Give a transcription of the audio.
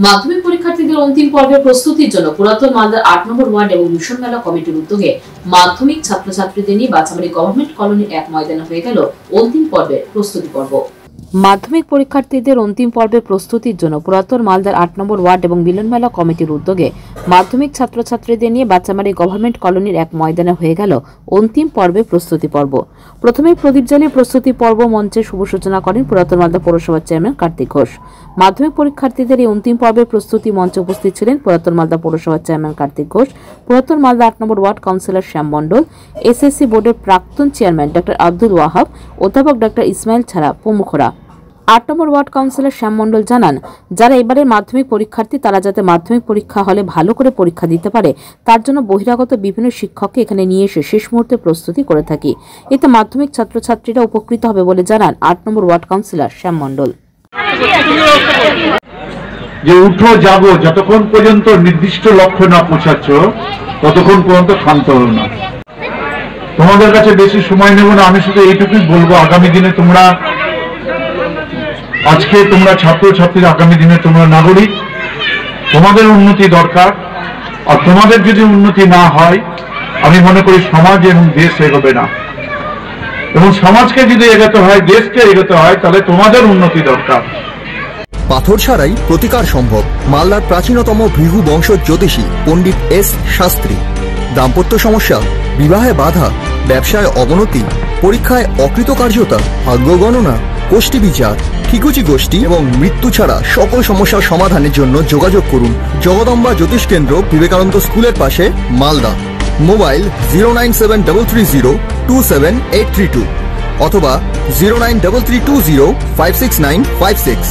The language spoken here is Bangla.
মাধ্যমিক পরীক্ষার্থীদের অন্তিম পর্বের প্রস্তুতির জন্য পুরাতন মালদার 8 নম্বর ওয়ার্ড এবং মিশন মেলা কমিটির উদ্যোগে মাধ্যমিক ছাত্রছাত্রীদের নিয়ে বাছাবাড়ি গভর্নমেন্ট কলোনির এক ময়দানে হয়ে গেল অন্তিম পর্বের প্রস্তুতি পর্ব। মাধ্যমিক পরীক্ষার্থীদের অন্তিম পর্বের প্রস্তুতির জন্য পুরাতন মালদার 8 নম্বর ওয়ার্ড এবং মিলন মেলা কমিটির উদ্যোগে মাধ্যমিক ছাত্রছাত্রীদের নিয়ে বাচ্চামারি গভর্নমেন্ট কলোনির এক ময়দানে হয়ে গেল অন্তিম পর্বের প্রস্তুতি পর্ব। প্রথমে প্রদীপ জ্বালিয়ে প্রস্তুতি পর্ব মঞ্চে শুভ সূচনা করেন পুরাতন মালদা পৌরসভার চেয়ারম্যান কার্তিক ঘোষ। মাধ্যমিক পরীক্ষার্থীদের এই অন্তিম পর্বের প্রস্তুতি মঞ্চে উপস্থিত ছিলেন পুরাতন মালদা পৌরসভার চেয়ারম্যান কার্তিক ঘোষ, পুরাতন মালদা 8 নম্বর ওয়ার্ড কাউন্সিলর শ্যাম মণ্ডল, এসএসসি বোর্ডের প্রাক্তন চেয়ারম্যান ডক্টর আব্দুল ওয়াহাব, অধ্যাপক ডক্টর ইসমাইল ছাড়া প্রমুখরা। 8 নম্বর ওয়ার্ড কাউন্সিলর শ্যাম মণ্ডল জানান, যারা এবারের মাধ্যমিক পরীক্ষার্থী তারা যাতে মাধ্যমিক পরীক্ষা হলে ভালো করে পরীক্ষা দিতে পারে তার জন্য বহিরাগত বিভিন্ন শিক্ষককে এখানে নিয়ে এসে শেষ মুহূর্তে প্রস্তুতি করে থাকি। এতে মাধ্যমিক ছাত্রছাত্রীরা উপকৃত হবে বলে জানান 8 নম্বর ওয়ার্ড কাউন্সিলর শ্যাম মণ্ডল। যে উঠো জাগো, যতক্ষণ পর্যন্ত নির্দিষ্ট লক্ষ্যে না পৌঁছাচ্ছ ততক্ষণ পর্যন্ত ক্ষান্ত হও না। তোমাদের কাছে বেশি সময় নেব না, আমি শুধু এইটুকুই বলবো, আগামী দিনে তোমরা আজকে তোমরা ছাত্রছাত্রীরা, আগামী দিনে তোমরা নাগরিক, তোমাদের উন্নতি দরকার। আর তোমাদের যদি উন্নতি না হয় আমি মনে করি সমাজ এবং দেশ এগোবে না, এবং সমাজকে যদি এগোতে হয়, দেশকে এগোতে হয়, তাহলে তোমাদের উন্নতি দরকার। পাথর ছাড়াই প্রতিকার সম্ভব। মালদার প্রাচীনতম ভৃগু বংশ জ্যোতিষী পণ্ডিত এস শাস্ত্রী। দাম্পত্য সমস্যা, বিবাহে বাধা, ব্যবসায় অবনতি, পরীক্ষায় অকৃতকার্যতা, ভাগ্য গণনা, গোষ্ঠী বিচার, ঠিকুচি গোষ্ঠী এবং মৃত্যু ছাড়া সকল সমস্যার সমাধানের জন্য যোগাযোগ করুন জগদম্বা জ্যোতিষ কেন্দ্র, বিবেকানন্দ স্কুলের পাশে, মালদা। মোবাইল 09733027832 অথবা 09332056956।